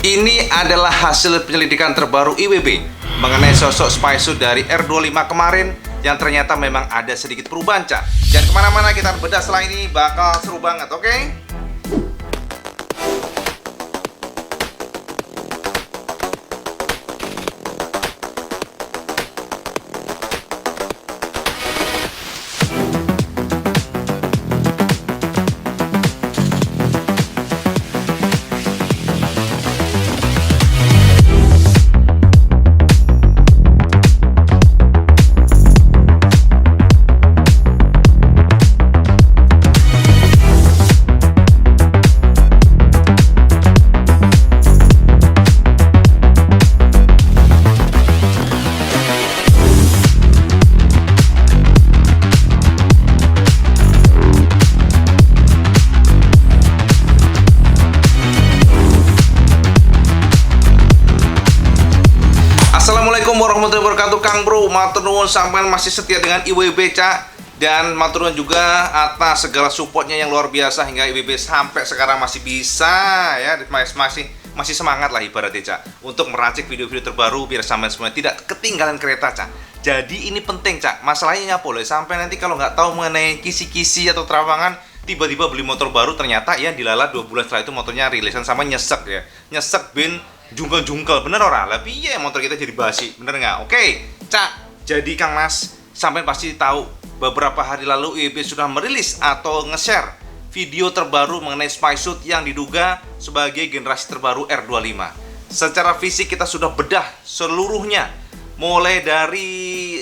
Ini adalah hasil penyelidikan terbaru IWB mengenai sosok spy suit dari R25 kemarin yang ternyata memang ada sedikit perubahan, Cak. Jangan kemana-mana, kita bedah setelah ini, bakal seru banget, oke? Assalamualaikum warahmatullahi wabarakatuh, Kang Bro. Matur nuwun sampean masih setia dengan IWB, Cak. Dan matur nuwun juga atas segala supportnya yang luar biasa hingga IWB sampai sekarang masih bisa ya, masih semangat lah ibaratnya, Cak, untuk meracik video-video terbaru biar sampean semua tidak ketinggalan kereta, Cak. Jadi ini penting, Cak. Masalahnya boleh sampai nanti kalau nggak tahu mengenai kisi-kisi atau terawangan, tiba-tiba beli motor baru, ternyata ya dilala 2 bulan setelah itu motornya rilisan sama nyesek ya. Nyesek bin jungkel-jungkel, bener ora? Lah piye motor kita jadi basi, bener nggak? Oke, Cak. Jadi Kang Mas, sampai pasti tahu beberapa hari lalu IWB sudah merilis atau nge-share video terbaru mengenai spy suit yang diduga sebagai generasi terbaru R25. Secara fisik kita sudah bedah seluruhnya, mulai dari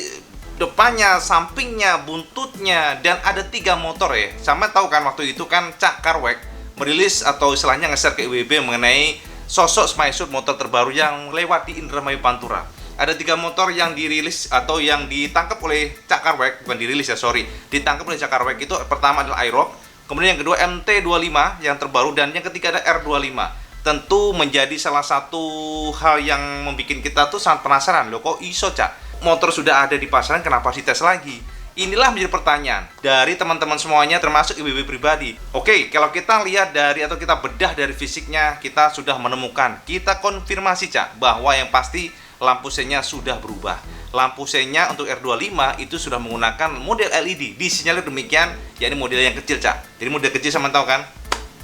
depannya, sampingnya, buntutnya, dan ada 3 motor ya. Sampai tahu kan waktu itu kan Cak Carwek merilis atau istilahnya nge-share ke IWB mengenai sosok spy suit motor terbaru yang lewat di Indramayu Pantura. Ada 3 motor yang dirilis atau yang ditangkap oleh Cak Carwek, bukan dirilis ya, sorry, ditangkap oleh Cak Carwek. Itu pertama adalah IROC, kemudian yang kedua MT25 yang terbaru, dan yang ketiga ada R25. Tentu menjadi salah satu hal yang membuat kita tuh sangat penasaran, loh kok iso, Cak? Motor sudah ada di pasaran, kenapa sih tes lagi? Inilah menjadi pertanyaan dari teman-teman semuanya, termasuk IWB pribadi. Oke, kalau kita lihat dari atau kita bedah dari fisiknya, kita sudah menemukan, kita konfirmasi, Cak, bahwa yang pasti lampu senya sudah berubah. Lampu senya untuk R25 itu sudah menggunakan model LED. Disinyalir demikian, yakni model yang kecil, Cak. Jadi model kecil sama tahu kan?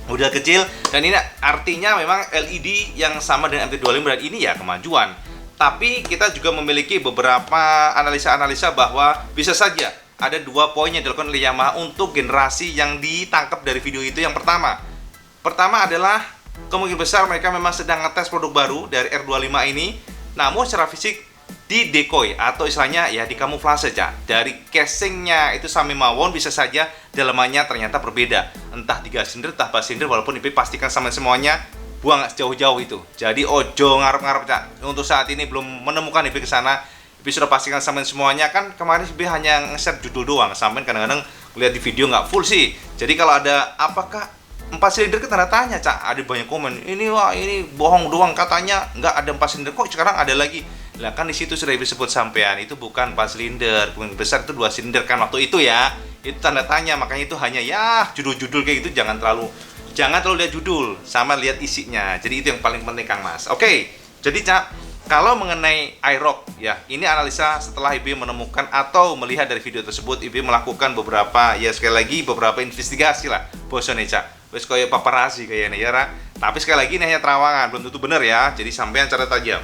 Model kecil, dan ini artinya memang LED yang sama dengan MT25, dan ini ya kemajuan. Tapi kita juga memiliki beberapa analisa-analisa bahwa bisa saja ada 2 poin yang dilakukan oleh Yamaha untuk generasi yang ditangkap dari video itu. Yang pertama adalah kemungkinan besar mereka memang sedang ngetes produk baru dari R25 ini, namun secara fisik di decoy atau istilahnya ya dikamuflase, Cak. Dari casingnya itu sami mawon, bisa saja dalamannya ternyata berbeda, entah 3 silinder, entah 4 silinder, walaupun IP pastikan sama semuanya buang jauh-jauh itu. Jadi ojo ngarep-ngarep, Cak. Untuk saat ini belum menemukan IP ke sana. IP sudah pastikan sampean semuanya, kan kemarin IP hanya nge-share judul doang. Sampean kadang-kadang lihat di video nggak full sih. Jadi kalau ada apakah 4 silinder, kita tanda tanya, Cak. Ada banyak komen. Ini bohong doang, katanya nggak ada 4 silinder, kok sekarang ada lagi. Lah kan di situ sudah disebut sampean itu bukan 4 silinder, kemungkinan besar itu 2 silinder kan waktu itu ya. Itu tanda tanya, makanya itu hanya ya judul-judul kayak gitu, jangan terlalu lihat judul, sama lihat isinya. Jadi itu yang paling penting, Kang Mas. Oke, jadi Cak, kalau mengenai IROC ya, ini analisa setelah IB menemukan atau melihat dari video tersebut. IB melakukan beberapa, ya sekali lagi beberapa investigasi lah, bosone, Cak. Wes kayak paparazzi kayaknya ya, Ra. Tapi sekali lagi ini hanya terawangan, belum tentu benar ya. Jadi sampean catat aja.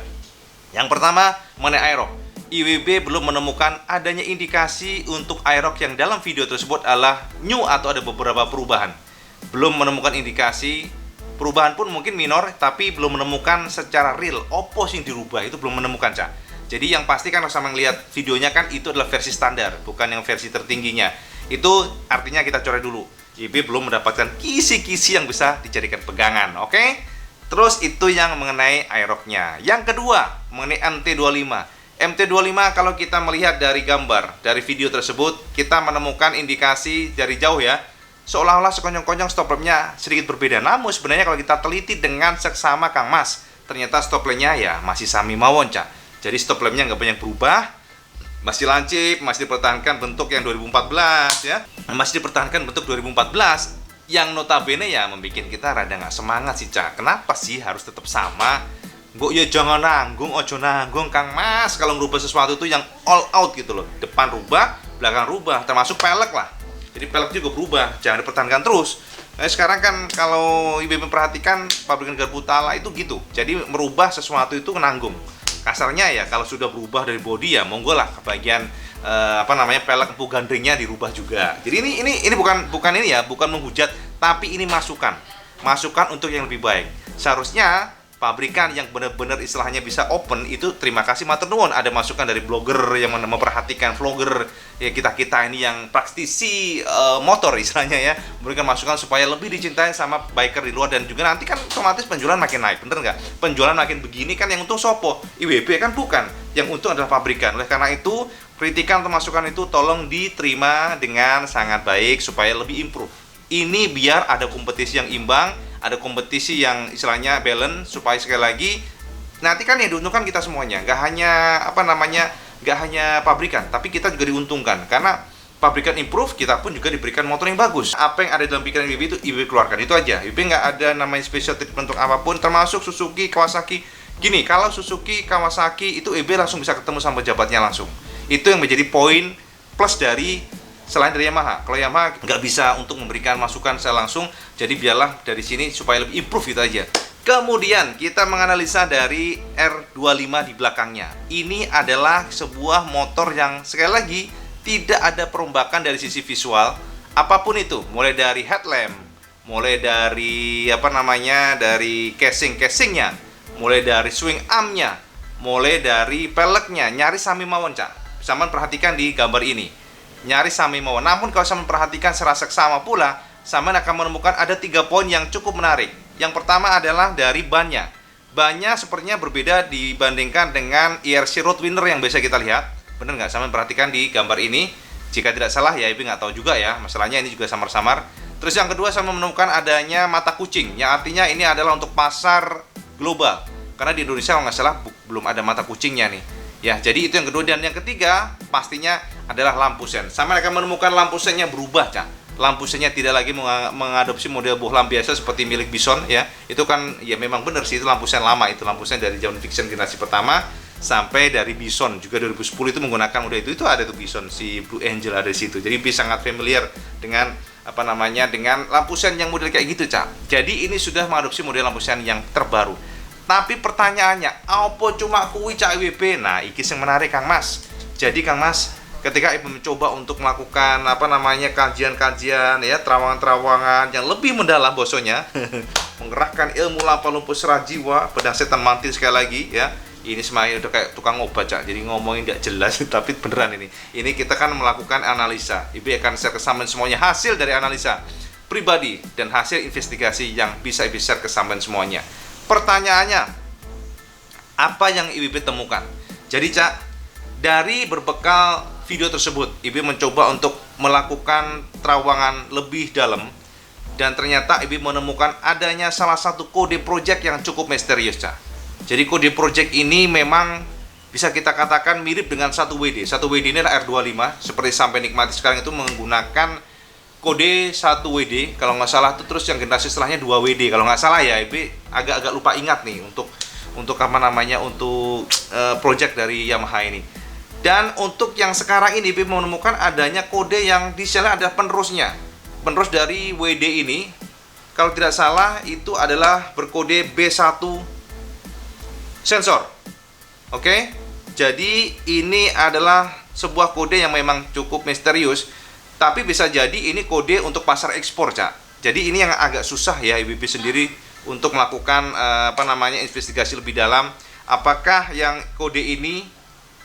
Yang pertama mengenai IROC, IWB belum menemukan adanya indikasi untuk IROC yang dalam video tersebut adalah new atau ada beberapa perubahan. Belum menemukan indikasi, perubahan pun mungkin minor, tapi belum menemukan secara real opo yang dirubah, itu belum menemukan, Cak. Jadi yang pasti kan sama ngelihat videonya kan itu adalah versi standar, bukan yang versi tertingginya. Itu artinya kita coret dulu. IB belum mendapatkan kisi-kisi yang bisa dijadikan pegangan, oke? Terus itu yang mengenai IROC-nya. Yang kedua, mengenai MT25. MT25 kalau kita melihat dari gambar, dari video tersebut, kita menemukan indikasi dari jauh ya, seolah-olah sekonyong-konyong stop lampnya sedikit berbeda. Namun sebenarnya kalau kita teliti dengan seksama, Kang Mas, ternyata stop lampnya ya masih sami mawon, Cak. Jadi stop lampnya nggak banyak berubah, masih lancip, masih dipertahankan bentuk yang 2014 ya, masih dipertahankan bentuk 2014. Yang notabene ya membuat kita rada nggak semangat sih, Cak. Kenapa sih harus tetap sama? Gue ya jangan nanggung, ojo nanggung Kang Mas. Kalau ngerubah sesuatu itu yang all out gitu loh. Depan rubah, belakang rubah, termasuk pelek lah. Jadi pelek juga berubah, jangan dipertahankan terus. Nah, sekarang kan kalau ibu memperhatikan pabrikan garpu tala itu gitu. Jadi merubah sesuatu itu nanggung. Kasarnya ya kalau sudah berubah dari bodi ya monggo lah ke bagian pelek empu gandringnya dirubah juga. Jadi ini bukan ini ya, bukan menghujat, tapi ini masukan untuk yang lebih baik. Seharusnya pabrikan yang benar-benar istilahnya bisa open itu terima kasih matur nuwun, ada masukan dari blogger yang memperhatikan vlogger ya, kita ini yang praktisi motor istilahnya ya, memberikan masukan supaya lebih dicintai sama biker di luar, dan juga nanti kan otomatis penjualan makin naik, bener nggak? Penjualan makin begini kan yang untung sopo? IWB kan bukan, yang untung adalah pabrikan. Oleh karena itu kritikan atau masukan itu tolong diterima dengan sangat baik supaya lebih improve. Ini biar ada kompetisi yang imbang, ada kompetisi yang istilahnya balance, supaya sekali lagi nanti kan yang diuntungkan kita semuanya, nggak hanya pabrikan, tapi kita juga diuntungkan karena pabrikan improve, kita pun juga diberikan motor yang bagus. Apa yang ada dalam pikiran IWB itu IWB keluarkan, itu aja. IWB nggak ada namanya special treatment untuk apapun, termasuk Suzuki, Kawasaki. Gini, kalau Suzuki, Kawasaki itu IWB langsung bisa ketemu sama pejabatnya langsung. Itu yang menjadi poin plus dari selain dari Yamaha. Kalau Yamaha nggak bisa untuk memberikan masukan secara langsung, jadi biarlah dari sini supaya lebih improve itu aja. Kemudian kita menganalisa dari R25 di belakangnya. Ini adalah sebuah motor yang sekali lagi tidak ada perombakan dari sisi visual apapun itu, mulai dari headlamp, mulai dari dari casingnya, mulai dari swing armnya, mulai dari peleknya, nyaris sami mawon, Cak. Sama perhatikan di gambar ini, nyaris sami mawon. Namun kalau sama perhatikan secara seksama pula, sama akan menemukan ada 3 poin yang cukup menarik. Yang pertama adalah dari bannya. Bannya sepertinya berbeda dibandingkan dengan IRC Roadwinner yang biasa kita lihat. Bener nggak? Sama perhatikan di gambar ini. Jika tidak salah ya, Ibu nggak tahu juga ya. Masalahnya ini juga samar-samar. Terus yang kedua, sama menemukan adanya mata kucing, yang artinya ini adalah untuk pasar global. Karena di Indonesia kalau nggak salah belum ada mata kucingnya nih. Ya, jadi itu yang kedua. Dan yang ketiga pastinya adalah lampu sen. Sama akan menemukan lampu sennya berubah, Cak. Lampu sennya tidak lagi mengadopsi model bohlam biasa seperti milik Bison ya. Itu kan ya memang benar sih, itu lampu sen lama, itu lampu sen dari zaman Vision generasi pertama sampai dari Bison juga 2010 itu menggunakan model itu ada tuh Bison, si Blue Angel ada di situ. Jadi bisa sangat familiar dengan dengan lampu sen yang model kayak gitu, Cak. Jadi ini sudah mengadopsi model lampu sen yang terbaru. Tapi pertanyaannya, apa cuma kuwi, Cak IWB? Nah, iki yang menarik, Kang Mas. Jadi Kang Mas, ketika Ibu mencoba untuk melakukan kajian-kajian ya, terawangan-terawangan yang lebih mendalam bosonya mengerahkan ilmu lampau lumpuh serat jiwa, pedang setan mantin sekali lagi ya. Ini semakin udah kayak tukang obat, Cak. Jadi ngomongin nggak jelas tapi beneran ini. Ini kita kan melakukan analisa. Ibu akan share ke sampean semuanya hasil dari analisa pribadi dan hasil investigasi yang bisa Ibu share ke sampean semuanya. Pertanyaannya, apa yang Ibu temukan? Jadi, Cak, dari berbekal video tersebut, Ibu mencoba untuk melakukan terawangan lebih dalam, dan ternyata Ibu menemukan adanya salah satu kode project yang cukup misterius, Cak. Jadi kode project ini memang bisa kita katakan mirip dengan 1WD. 1WD ini adalah R25, seperti sampai nikmati sekarang itu menggunakan kode 1WD kalau nggak salah, itu terus yang generasi setelahnya 2WD kalau nggak salah ya. Ibu agak lupa ingat nih untuk project dari Yamaha ini. Dan untuk yang sekarang ini Ibu menemukan adanya kode yang di sana ada penerusnya. Penerus dari WD ini kalau tidak salah itu adalah berkode B1 sensor. Oke. Jadi ini adalah sebuah kode yang memang cukup misterius, tapi bisa jadi ini kode untuk pasar ekspor, Cak. Jadi ini yang agak susah ya IWB sendiri untuk melakukan investigasi lebih dalam, apakah yang kode ini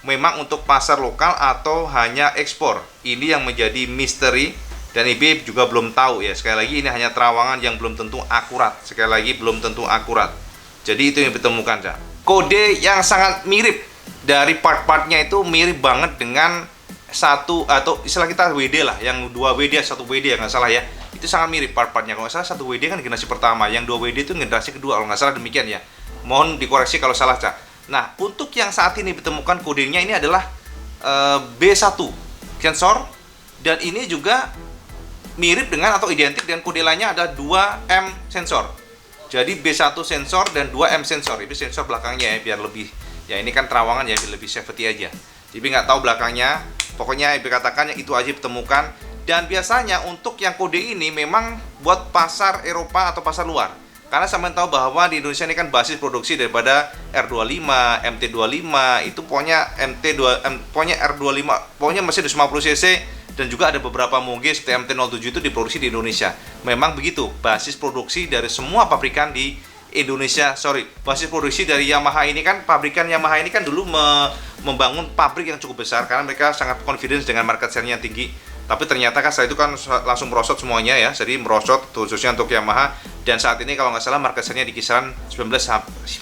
memang untuk pasar lokal atau hanya ekspor. Ini yang menjadi misteri dan IB juga belum tahu ya. Sekali lagi ini hanya terawangan yang belum tentu akurat. Sekali lagi belum tentu akurat. Jadi itu yang ditemukan, Cak. Kode yang sangat mirip dari part-partnya itu mirip banget dengan satu atau istilah kita WD lah, yang 2WD 1WD ya nggak salah ya. Itu sangat mirip part-partnya. Kalau nggak salah 1WD kan generasi pertama, yang 2WD itu generasi kedua kalau nggak salah, demikian ya. Mohon dikoreksi kalau salah, Cak. Nah, untuk yang saat ini ditemukan kodenya ini adalah B1 sensor, dan ini juga mirip dengan atau identik dengan kode lainnya ada 2M sensor. Jadi B1 sensor dan 2M sensor. Itu sensor belakangnya ya, biar lebih, ya ini kan terawangan ya, biar lebih safety aja. Jadi nggak tahu belakangnya, pokoknya IB katakan yang itu aja ditemukan. Dan biasanya untuk yang kode ini memang buat pasar Eropa atau pasar luar. Karena sampean tahu bahwa di Indonesia ini kan basis produksi daripada R25, MT25, itu pokoknya pokoknya R25, pokoknya mesin 250 cc. Dan juga ada beberapa moge seperti MT07 itu diproduksi di Indonesia. Memang begitu, basis produksi dari semua pabrikan di Indonesia. Basis produksi dari Yamaha ini kan, pabrikan Yamaha ini kan dulu membangun pabrik yang cukup besar karena mereka sangat confidence dengan market share-nya yang tinggi. Tapi ternyata kan setelah itu kan langsung merosot semuanya ya, jadi merosot khususnya untuk Yamaha. Dan saat ini kalau nggak salah market share-nya di kisaran 19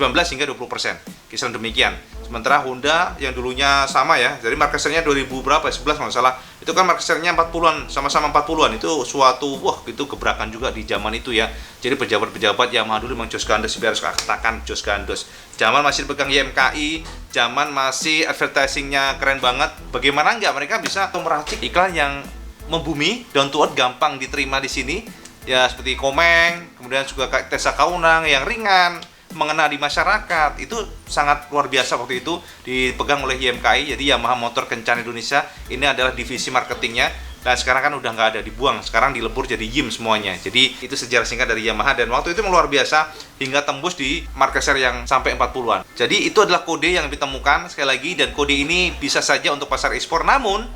hingga 20%, kisaran demikian. Sementara Honda yang dulunya sama ya, jadi market share-nya 2000 berapa, 11 kalau nggak salah, itu kan market share-nya 40-an, sama-sama 40-an, itu suatu, wah itu gebrakan juga di zaman itu ya. Jadi pejabat-pejabat Yamaha dulu memang jos gandos, biar harus katakan jos gandos. Zaman masih dipegang YMKI, zaman masih advertising-nya keren banget, bagaimana nggak mereka bisa meracik iklan yang membumi, down to earth, gampang diterima di sini. Ya seperti Komeng, kemudian juga Tesa Kaunang yang ringan, mengena di masyarakat, itu sangat luar biasa waktu itu dipegang oleh YMKI. Jadi Yamaha Motor Kencan Indonesia ini adalah divisi marketingnya, dan sekarang kan udah nggak ada, dibuang, sekarang dilebur jadi YIM semuanya. Jadi itu sejarah singkat dari Yamaha, dan waktu itu luar biasa hingga tembus di market share yang sampai 40-an. Jadi itu adalah kode yang ditemukan sekali lagi, dan kode ini bisa saja untuk pasar ekspor, namun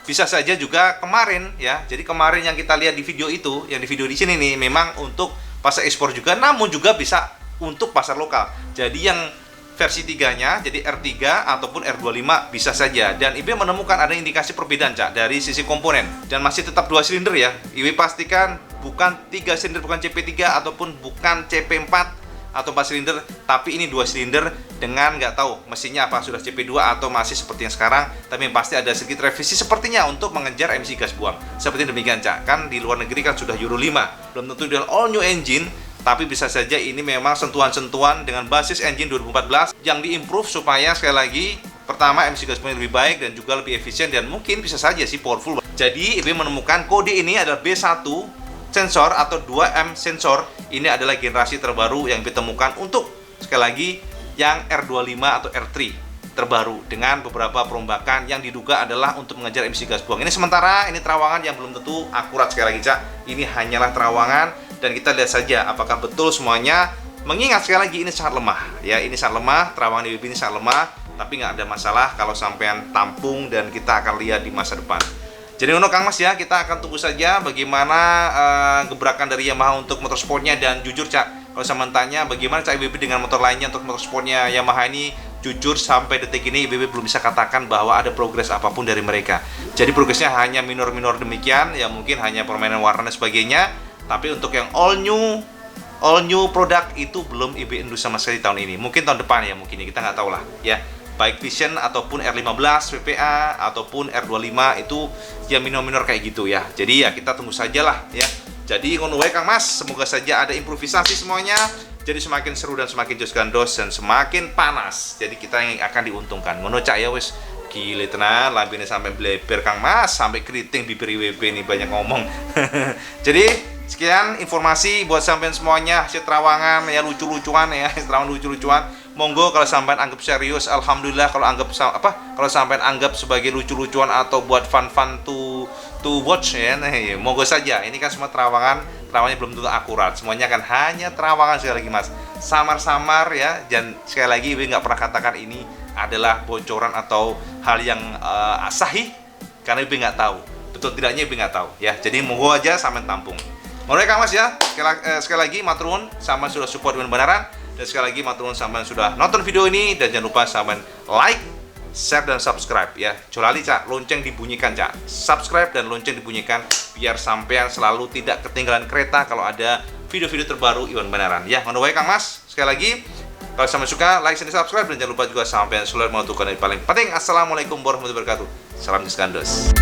bisa saja juga kemarin ya. Jadi kemarin yang kita lihat di video itu, yang di video di sini nih, memang untuk pasar ekspor juga, namun juga bisa untuk pasar lokal. Jadi yang versi 3-nya, jadi R3 ataupun R25 bisa saja. Dan IB menemukan ada indikasi perbedaan Cak dari sisi komponen, dan masih tetap 2 silinder ya. IB pastikan bukan 3 silinder, bukan CP3 ataupun bukan CP4 atau 4 silinder, tapi ini 2 silinder dengan nggak tahu mesinnya apa sudah CP2 atau masih seperti yang sekarang. Tapi yang pasti ada sedikit revisi sepertinya untuk mengejar emisi gas buang. Seperti demikian Cak. Kan di luar negeri kan sudah Euro 5, belum tentu dengan all new engine, tapi bisa saja ini memang sentuhan-sentuhan dengan basis engine 2014 yang diimprove supaya sekali lagi pertama emisi gas buang lebih baik dan juga lebih efisien, dan mungkin bisa saja sih powerful. Jadi IB menemukan kode ini adalah B1 sensor atau 2M sensor. Ini adalah generasi terbaru yang ditemukan untuk sekali lagi yang R25 atau R3 terbaru, dengan beberapa perombakan yang diduga adalah untuk mengejar emisi gas buang. Ini sementara, ini terawangan yang belum tentu akurat sekali lagi Cak. Ini hanyalah terawangan, dan kita lihat saja apakah betul semuanya. Mengingat sekali lagi ini sangat lemah ya, ini sangat lemah, terawangan di ini sangat lemah, tapi nggak ada masalah kalau sampean tampung, dan kita akan lihat di masa depan. Jadi untuk Kang Mas ya, kita akan tunggu saja bagaimana gebrakan dari Yamaha untuk motorsportnya. Dan jujur Cak, kalau saya tanya bagaimana Cak IBB dengan motor lainnya untuk motorsportnya Yamaha ini, jujur sampai detik ini IBB belum bisa katakan bahwa ada progres apapun dari mereka. Jadi progresnya hanya minor-minor demikian, ya mungkin hanya permainan warna dan sebagainya. Tapi untuk yang all new produk itu belum IBB endus sama sekali tahun ini. Mungkin tahun depan ya, mungkin kita nggak tahu lah ya. Baik Vision ataupun R15 VPA ataupun R25 itu ya minor-minor kayak gitu ya. Jadi ya kita tunggu sajalah ya. Jadi ngono wae Kang Mas, semoga saja ada improvisasi semuanya. Jadi semakin seru dan semakin jos gandos dan semakin panas. Jadi kita yang akan diuntungkan. Ngono Cak ya wis. Gile tenan, lambene sampai bleber Kang Mas, sampai keriting bibir IWB nih, banyak ngomong. Jadi sekian informasi buat sampean semuanya, hasil terawangan ya, lucu-lucuan ya, terawangan lucu-lucuan. Monggo kalau sampean anggap serius, alhamdulillah. Kalau anggap kalau sampean anggap sebagai lucu-lucuan atau buat fun to watch ya, monggo saja. Ini kan semua terawangannya belum tentu akurat. Semuanya kan hanya terawangan sekali lagi Mas. Samar-samar ya, dan sekali lagi Ibu nggak pernah katakan ini adalah bocoran atau hal yang sahih, karena Ibu nggak tahu. Betul tidaknya Ibu nggak tahu ya. Jadi monggo aja sampean tampung. Mulai Kang Mas ya, sekali lagi matur nuwun sampean sudah support dengan benaran, dan sekali lagi matur nuwun sampean sudah nonton video ini, dan jangan lupa sampean like, share dan subscribe ya. Jolali Cak, lonceng dibunyikan Cak. Subscribe dan lonceng dibunyikan biar sampean selalu tidak ketinggalan kereta kalau ada video-video terbaru Iwan Benaran ya. Ngono wae Kang Mas. Sekali lagi kalau sampean suka like, share, subscribe, dan jangan lupa juga sampean selalu menentukan yang paling penting. Assalamualaikum warahmatullahi wabarakatuh. Salam Gisgandos.